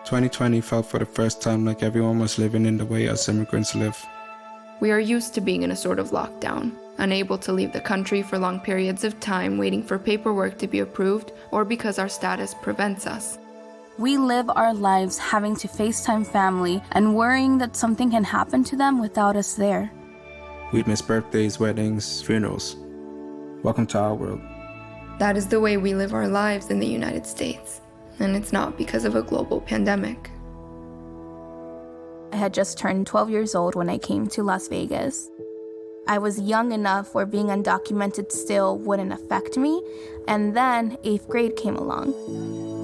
2020 felt for the first time like everyone was living in the way us immigrants live. We are used to being in a sort of lockdown, unable to leave the country for long periods of time waiting for paperwork to be approved or because our status prevents us. We live our lives having to FaceTime family and worrying that something can happen to them without us there. We'd miss birthdays, weddings, funerals. Welcome to our world. That is the way we live our lives in the United States, and it's not because of a global pandemic. I had just turned 12 years old when I came to Las Vegas. I was young enough where being undocumented still wouldn't affect me, and then 8th grade came along.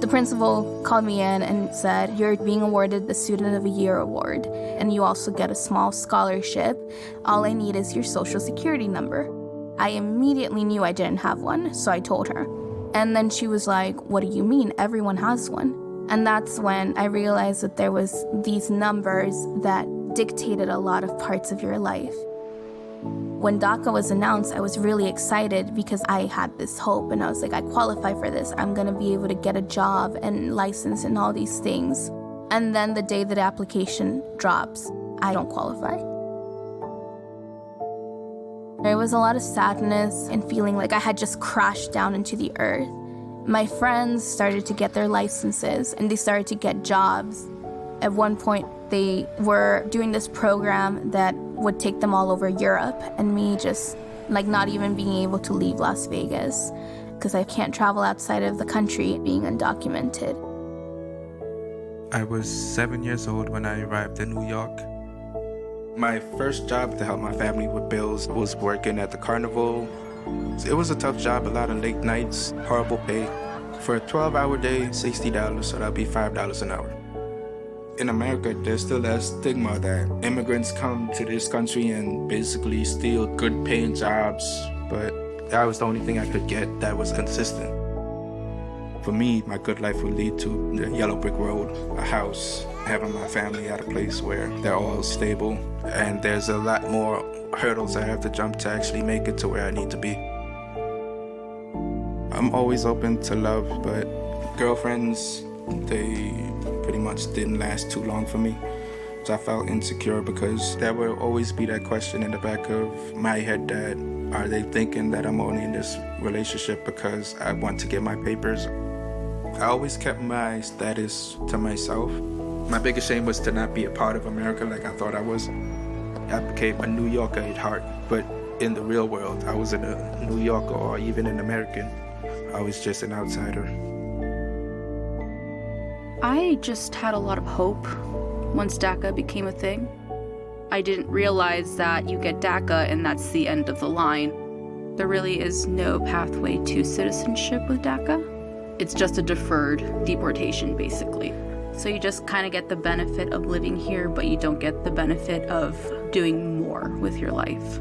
The principal called me in and said, "You're being awarded the Student of the Year award, and you also get a small scholarship. All I need is your social security number." I immediately knew I didn't have one, so I told her. And then she was like, "What do you mean? Everyone has one." And that's when I realized that there was these numbers that dictated a lot of parts of your life. When DACA was announced, I was really excited because I had this hope and I was like, I qualify for this. I'm gonna be able to get a job and license and all these things. And then the day that the application drops, I don't qualify. There was a lot of sadness and feeling like I had just crashed down into the earth. My friends started to get their licenses and they started to get jobs. At one point, they were doing this program that would take them all over Europe, and me just not even being able to leave Las Vegas because I can't travel outside of the country being undocumented. I was 7 years old when I arrived in New York. My first job to help my family with bills was working at the carnival. It was a tough job, a lot of late nights, horrible pay. For a 12-hour day, $60, so that'd be $5 an hour. In America, there's still that stigma that immigrants come to this country and basically steal good paying jobs, but that was the only thing I could get that was consistent. For me, my good life would lead to the yellow brick road, a house, having my family at a place where they're all stable, and there's a lot more hurdles I have to jump to actually make it to where I need to be. I'm always open to love, but girlfriends, they pretty much didn't last too long for me. So I felt insecure because there will always be that question in the back of my head that, are they thinking that I'm only in this relationship because I want to get my papers? I always kept my status to myself. My biggest shame was to not be a part of America like I thought I was. I became a New Yorker at heart, but in the real world, I wasn't a New Yorker or even an American. I was just an outsider. I just had a lot of hope once DACA became a thing. I didn't realize that you get DACA and that's the end of the line. There really is no pathway to citizenship with DACA. It's just a deferred deportation, basically. So you just kind of get the benefit of living here, but you don't get the benefit of doing more with your life.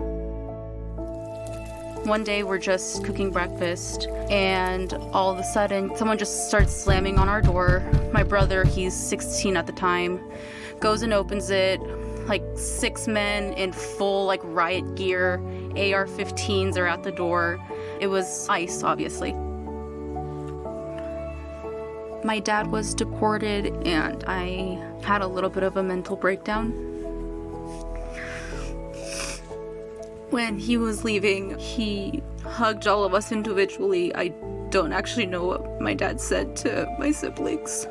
One day we're just cooking breakfast and all of a sudden someone just starts slamming on our door. My brother, he's 16 at the time, goes and opens it. 6 men in full riot gear, AR-15s are at the door. It was ICE, obviously. My dad was deported and I had a little bit of a mental breakdown. When he was leaving, he hugged all of us individually. I don't actually know what my dad said to my siblings.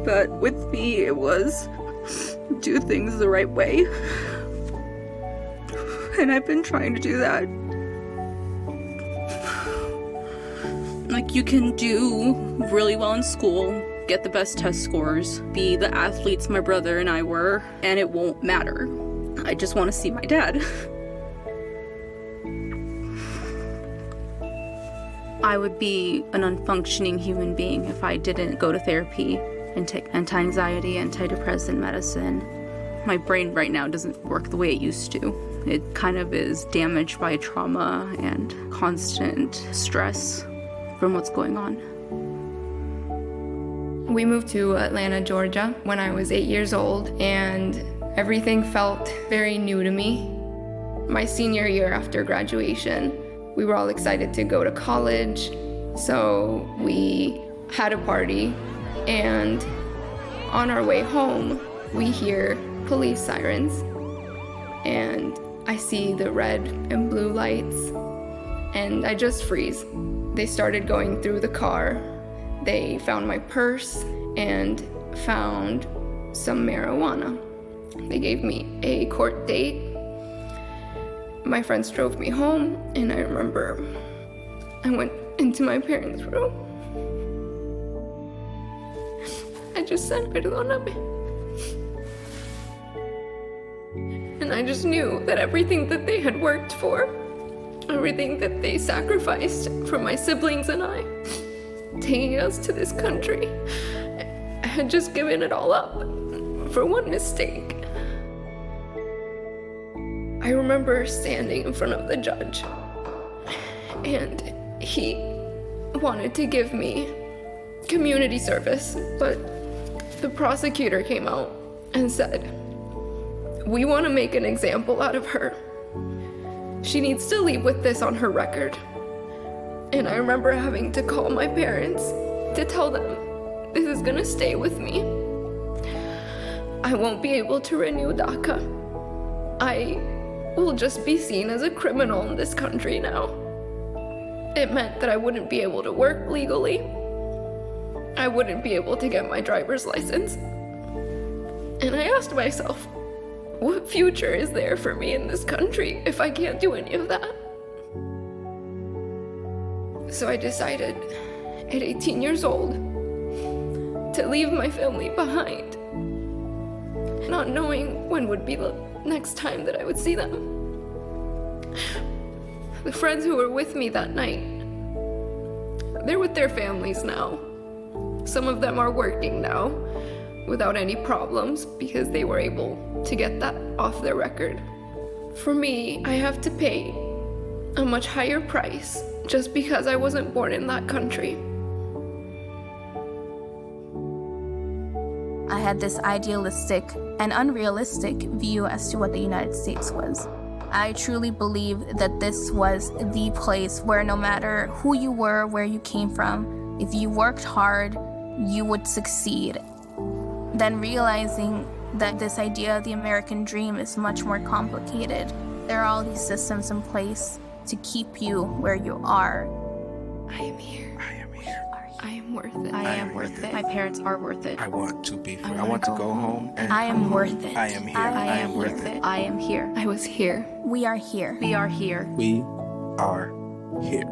But with me, it was do things the right way. And I've been trying to do that. You can do really well in school, get the best test scores, be the athletes my brother and I were, and it won't matter. I just want to see my dad. I would be an unfunctioning human being if I didn't go to therapy and take anti-anxiety, antidepressant medicine. My brain right now doesn't work the way it used to. It kind of is damaged by trauma and constant stress from what's going on. We moved to Atlanta, Georgia when I was 8 years old, and everything felt very new to me. My senior year after graduation, we were all excited to go to college, so we had a party, and On our way home, we hear police sirens, and I see the red and blue lights, and I just freeze. They started going through the car. They found my purse and found some marijuana. They gave me a court date. My friends drove me home, and I remember I went into my parents' room. I just said, "Perdóname." And I just knew that everything that they had worked for, everything that they sacrificed for my siblings and I, taking us to this country, I had just given it all up for one mistake. I remember standing in front of the judge, and he wanted to give me community service, but the prosecutor came out and said, "We want to make an example out of her. She needs to leave with this on her record." And I remember having to call my parents to tell them, "This is gonna stay with me. I won't be able to renew DACA. I will just be seen as a criminal in this country now." It meant that I wouldn't be able to work legally. I wouldn't be able to get my driver's license. And I asked myself, what future is there for me in this country if I can't do any of that? So I decided at 18 years old to leave my family behind, not knowing when would be the next time that I would see them. The friends who were with me that night, they're with their families now. Some of them are working now without any problems because they were able to get that off their record. For me, I have to pay a much higher price just because I wasn't born in that country. I had this idealistic and unrealistic view as to what the United States was. I truly believed that this was the place where no matter who you were, where you came from, if you worked hard, you would succeed. Then realizing that this idea of the American dream is much more complicated. There are all these systems in place to keep you where you are. I am here. I am here. I am worth it. I am worth it. My parents are worth it. I want to be free. I want to go home and I am worth it. I am here. I am worth it. I am here. I was here. We are here. We are here. We are here.